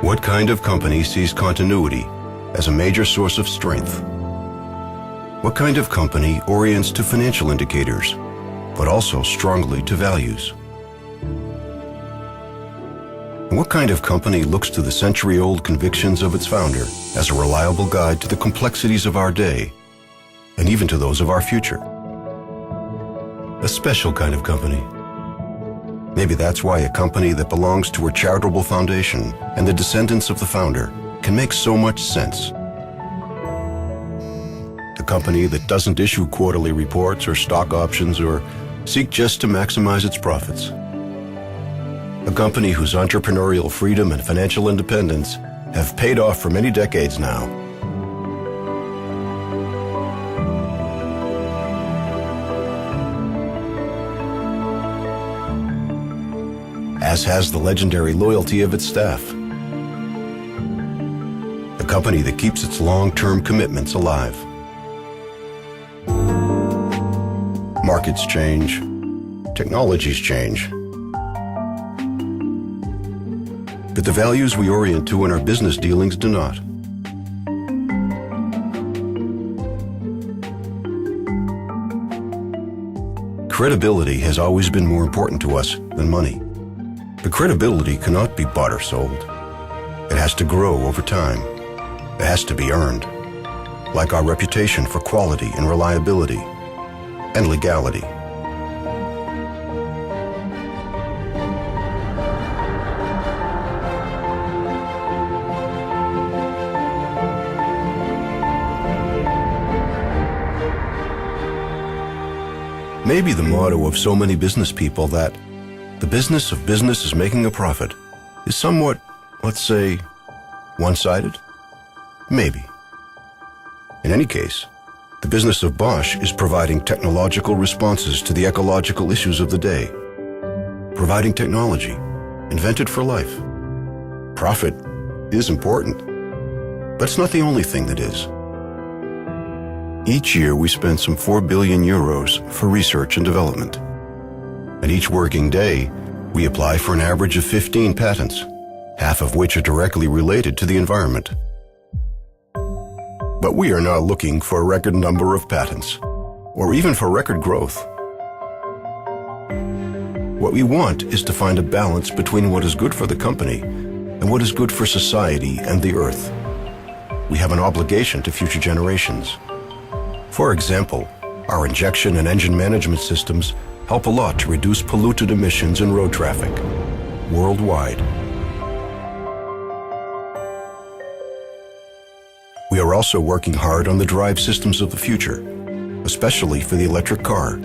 What kind of company sees continuity as a major source of strength? What kind of company orients to financial indicators, but also strongly to values? And what kind of company looks to the century-old convictions of its founder as a reliable guide to the complexities of our day, and even to those of our future? A special kind of company. Maybe that's why a company that belongs to a charitable foundation and the descendants of the founder can make so much sense. A company that doesn't issue quarterly reports or stock options or seek just to maximize its profits. A company whose entrepreneurial freedom and financial independence have paid off for many decades now. As has the legendary loyalty of its staff. A company that keeps its long-term commitments alive. Markets change, technologies change. But the values we orient to in our business dealings do not. Credibility has always been more important to us than money. But credibility cannot be bought or sold. It has to grow over time. It has to be earned, like our reputation for quality and reliability and legality. Maybe the motto of so many business people that the business of business is making a profit is somewhat, let's say, one-sided? Maybe. In any case, the business of Bosch is providing technological responses to the ecological issues of the day. Providing technology, invented for life. Profit is important, but it's not the only thing that is. Each year we spend some 4 billion euros for research and development. And each working day, we apply for an average of 15 patents, half of which are directly related to the environment. But we are not looking for a record number of patents, or even for record growth. What we want is to find a balance between what is good for the company and what is good for society and the earth. We have an obligation to future generations. For example, our injection and engine management systems help a lot to reduce polluted emissions in road traffic worldwide. We are also working hard on the drive systems of the future, especially for the electric car.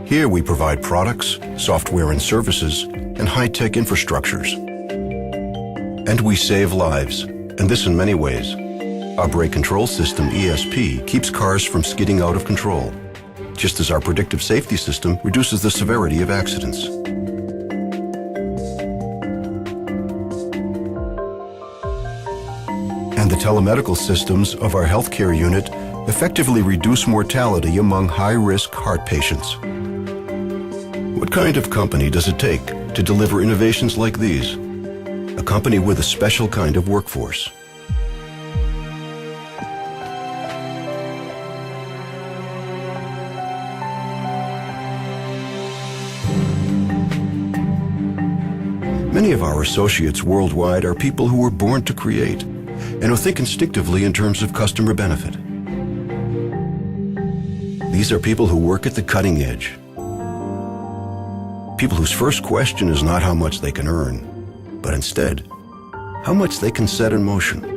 Here we provide products, software and services, and high-tech infrastructures. And we save lives, and this in many ways. Our brake control system, ESP, keeps cars from skidding out of control, just as our predictive safety system reduces the severity of accidents. And the telemedical systems of our healthcare unit effectively reduce mortality among high-risk heart patients. What kind of company does it take to deliver innovations like these? A company with a special kind of workforce. Many of our associates worldwide are people who were born to create and who think instinctively in terms of customer benefit. These are people who work at the cutting edge. People whose first question is not how much they can earn, but instead, how much they can set in motion.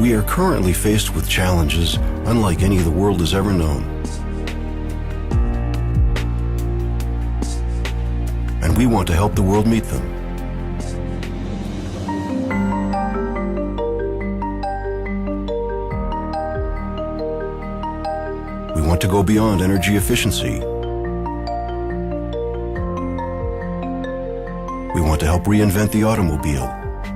We are currently faced with challenges unlike any the world has ever known. And we want to help the world meet them. We want to go beyond energy efficiency. We want to help reinvent the automobile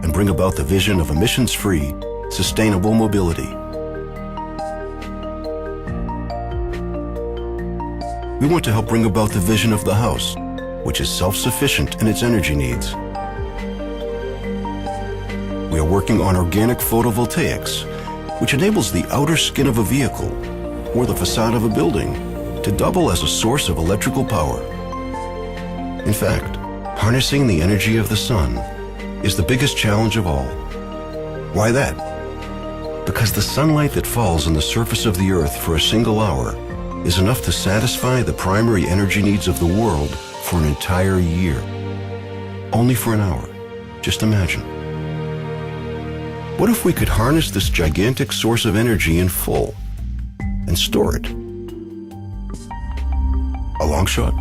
and bring about the vision of emissions-free, sustainable mobility. We want to help bring about the vision of the house, which is self-sufficient in its energy needs. We are working on organic photovoltaics, which enables the outer skin of a vehicle or the facade of a building to double as a source of electrical power. In fact, harnessing the energy of the sun is the biggest challenge of all. Why that? Because the sunlight that falls on the surface of the earth for a single hour is enough to satisfy the primary energy needs of the world for an entire year. Only for an hour. Just imagine. What if we could harness this gigantic source of energy in full and store it? A long shot?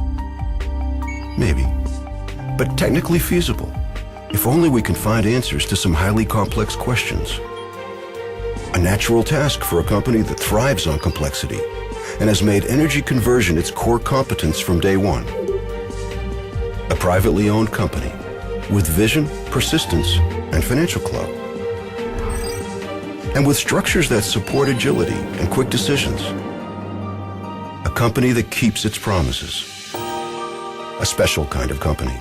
Maybe. But technically feasible, if only we can find answers to some highly complex questions. A natural task for a company that thrives on complexity and has made energy conversion its core competence from day one. A privately owned company with vision, persistence, and financial clout. And with structures that support agility and quick decisions. A company that keeps its promises. A special kind of company.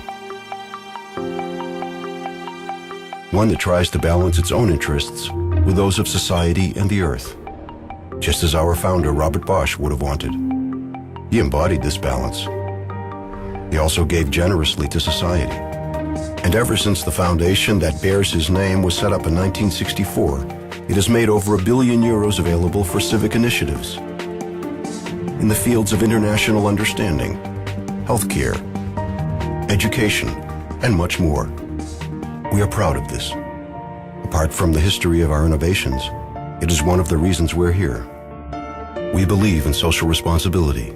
One that tries to balance its own interests with those of society and the earth, just as our founder Robert Bosch would have wanted. He embodied this balance. He also gave generously to society. And ever since the foundation that bears his name was set up in 1964, it has made over €1 billion available for civic initiatives in the fields of international understanding, healthcare, education, and much more. We are proud of this. Apart from the history of our innovations, it is one of the reasons we're here. We believe in social responsibility,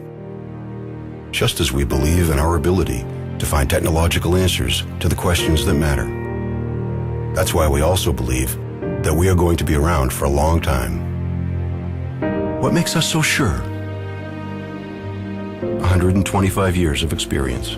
just as we believe in our ability to find technological answers to the questions that matter. That's why we also believe that we are going to be around for a long time. What makes us so sure? 125 years of experience.